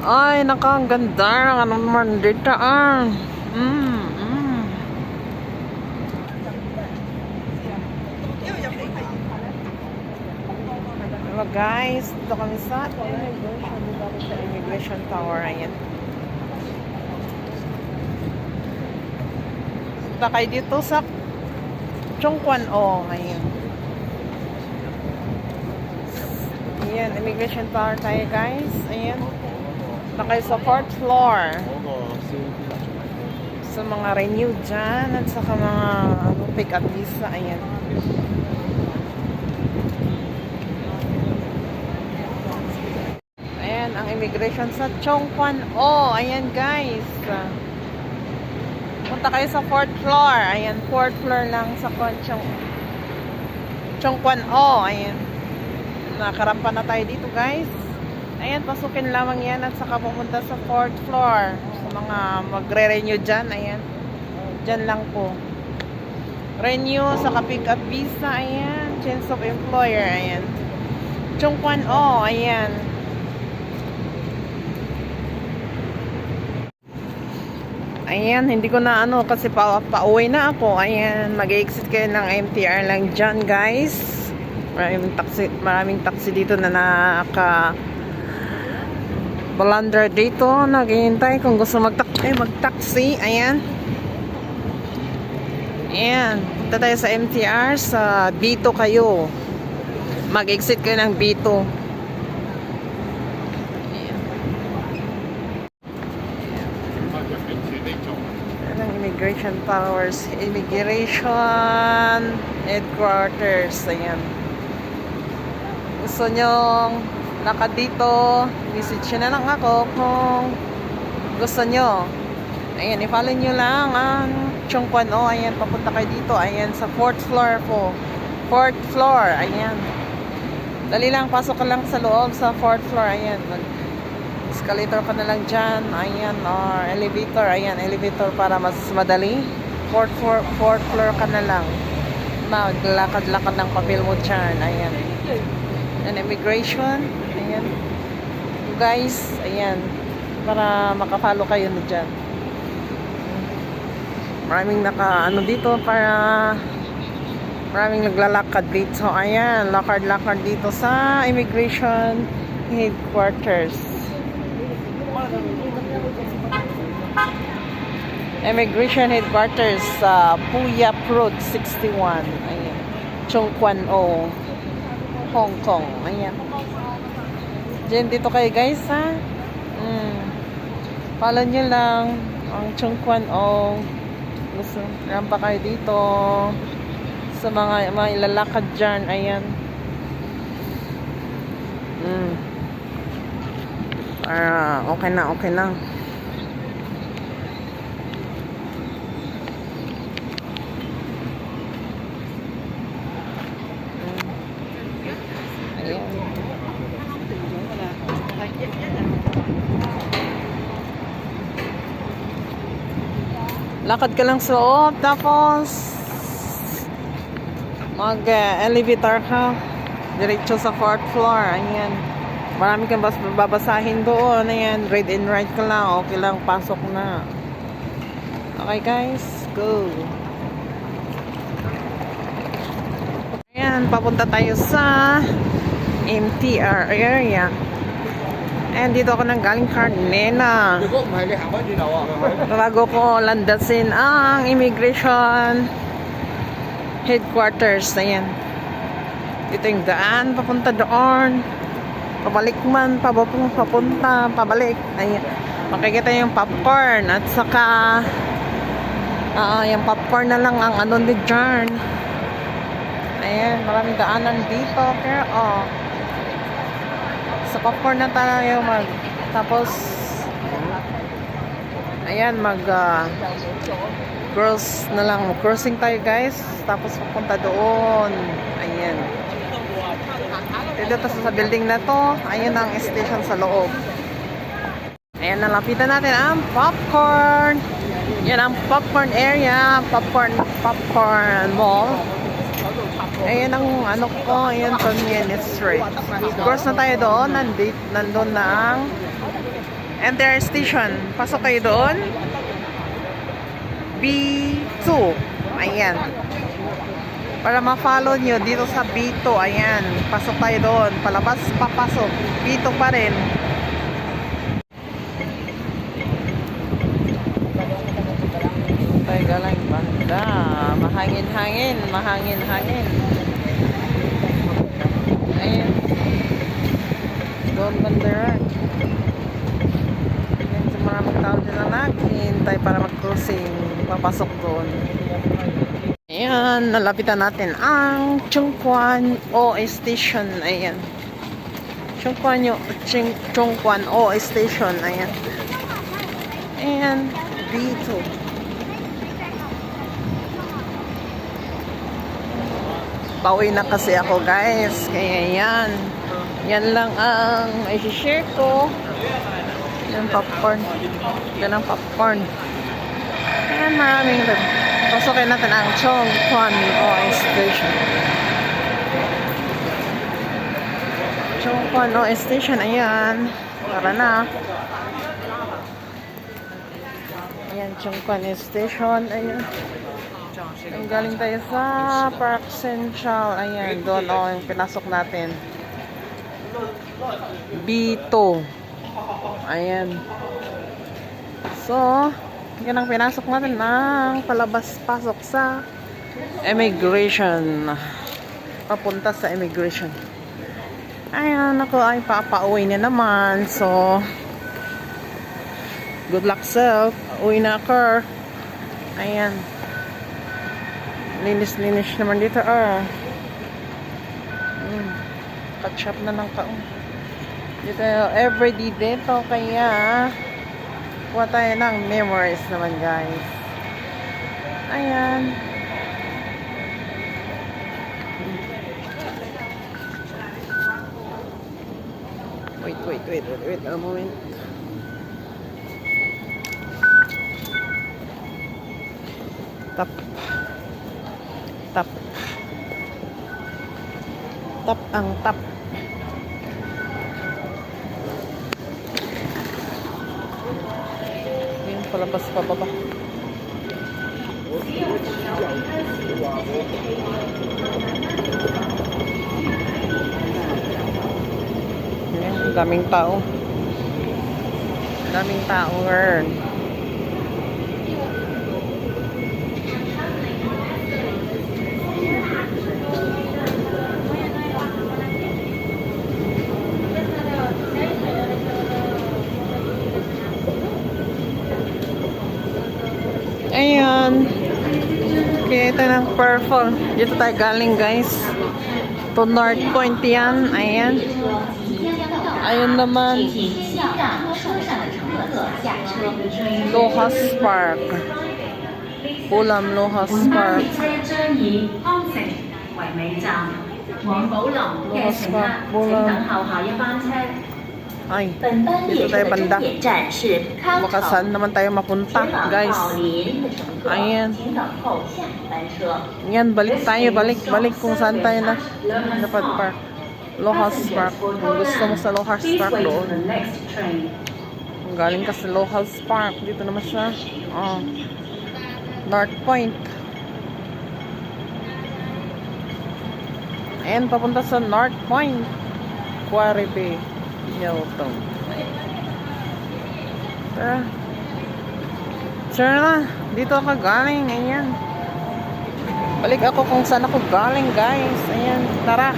Ay, naka, ang ganda. Ano naman dito, ah. Mm, mm. Hello guys, dito kami sa immigration. Dito kami sa immigration tower. Ayan. Punta kayo dito sa Chongquan O. Ayan. Ayan, immigration tower tayo guys. Ayan. Punta kayo sa 4th floor. Sa mga renew dyan at saka mga pick up visa. Ayan. Ayan, ang immigration sa Chongquan O. Ayan guys. Punta kayo sa 4th floor. Ayan, 4th floor lang sa Chongquan O. Ayan. Nakarampa na tayo dito guys. Ayan, pasukin lamang yan at saka pumunta sa 4th floor. Sa mga magre-renew dyan, ayan. Dyan lang po. Renew, saka pick up visa, ayan. Change of employer, ayan. Chongquan O, ayan. Ayan, hindi ko na ano kasi pauwi na ako. Ayan, mag-exit kayo ng MTR lang dyan guys. Maraming taxi dito na balandra dito, naghihintay kung gusto magtaxi. Ayan. Ayan. Punta tayo sa MTR sa B2 kayo. Mag-exit kayo ng B2. Ayan. Ayan ang immigration towers. Immigration headquarters. Ayan. Gusto nyong lakad dito, visit nyo na lang ako kung gusto nyo. Ayan, i-follow nyo lang ang Chongquan O. Ayan, papunta kayo dito. Ayan, sa 4th floor po. 4th floor, ayan. Dali lang, pasok ka lang sa loob sa 4th floor. Ayan, escalator ka na lang dyan. Ayan, or elevator. Ayan, elevator para mas madali. 4th floor ka na lang. Maglakad-lakad ng papel mo dyan. Ayan. And immigration. Ayan. You guys, ayan. Para makafollow kayo na dyan. Maraming dito para maraming naglalakad dito. Ayan, lakad-lakad dito sa immigration headquarters. Immigration headquarters sa Puyap Road 61. Ayan. Chongquan O, Hong Kong. Ayan. Diyan dito kayo guys ha. Follow nyo lang ang Chongquan O. Gusto rampa kayo dito sa mga ilalakad dyan. Ayan. Okay na, okay na. Lakad ka lang sa loob, tapos mag-elevator ka diretso sa 4th floor. Ayan, marami kang babasahin doon. Ayan, read and write ka lang, okay lang, pasok na. Okay guys, go. Ayan, papunta tayo sa MTR area. And dito ako nang galing Carmena. Bago ko landasin ang immigration headquarters. Ayan. Dito yung daan, papunta doon. Pabalik man, papunta, pabalik. Ayan. Makikita yung popcorn at saka yung popcorn na lang ang ano ni John. Ayan, maraming daanan dito. Pero sa popcorn na tayo tapos ayan, cross na lang, crossing tayo guys, tapos papunta doon. Ayan, dito sa building na to. Ayan ang station sa loob. Ayan, nalapitan natin ang popcorn. Yan ang popcorn area, popcorn mall. Ayan ang ano ko, ayan, Convenience Street. Cross na tayo doon, nandun na ang Enter station. Pasok kayo doon. B2. Ayan. Para ma-follow nyo dito sa B2. Ayan. Pasok tayo doon. Palabas, papasok. B2 pa rin. Tayo galang banda. Mahangin-hangin. Mahangin-hangin. Ayan. Doon banda. Ayan. So maraming tao dyan na naghihintay para mag-cruising. Papasok doon. Ayan, nalapitan natin ang Chungkwan O Station. Ayan. Chungkwan O Station. Ayan. Ayan, B2. Pauwi na kasi ako, guys. Kaya yan. Yan lang ang i-share ko. Yan popcorn. Yan ang popcorn. Ayan, maraming rin. Pasokin natin ang Chungkwan O Station. Chungkwan O Station, ayan. Tara na. Ayan, Chungkwan Station, ayan. Ang galing tayo sa Park Central. Ayan, doon o yung pinasok natin. B2. Ayan. So, yan ang pinasok natin ng palabas-pasok sa immigration. Papunta sa immigration. Ayan, ako ay papauwi na naman. So, good luck self. Uwi na ako. Ayan. Linis-linis naman dito. Catch up na ng taon. Dito, everyday dito. Kaya, kuha tayo ng memories naman, guys. Ayan. Wait a moment. Tap. Tap ang tap. Yung palabas pa baba. Ayan, daming tao. Daming tao, girl. Ayan. Kaya ito ng purple. Dito tayo galing, guys. To North Point yan. Ayan. Ayun naman. Lohas Park. Pulam Lohas Park. Lohas Park. Pulam. Ay, dito tayo banda. Baka saan naman tayo mapunta, guys. Ayan. Yan, balik tayo. Balik kung saan tayo na dapat park. Lohas Park. Kung gusto mo sa Lohas Park doon. Kung galing ka sa Lohas Park, dito naman siya. North Point. Ayan, papunta sa North Point. Quarry Bay. Yelton. Tara. Tara na. Dito ako galing. Ayan. Balik ako kung saan ako galing, guys. Ayan. Tara.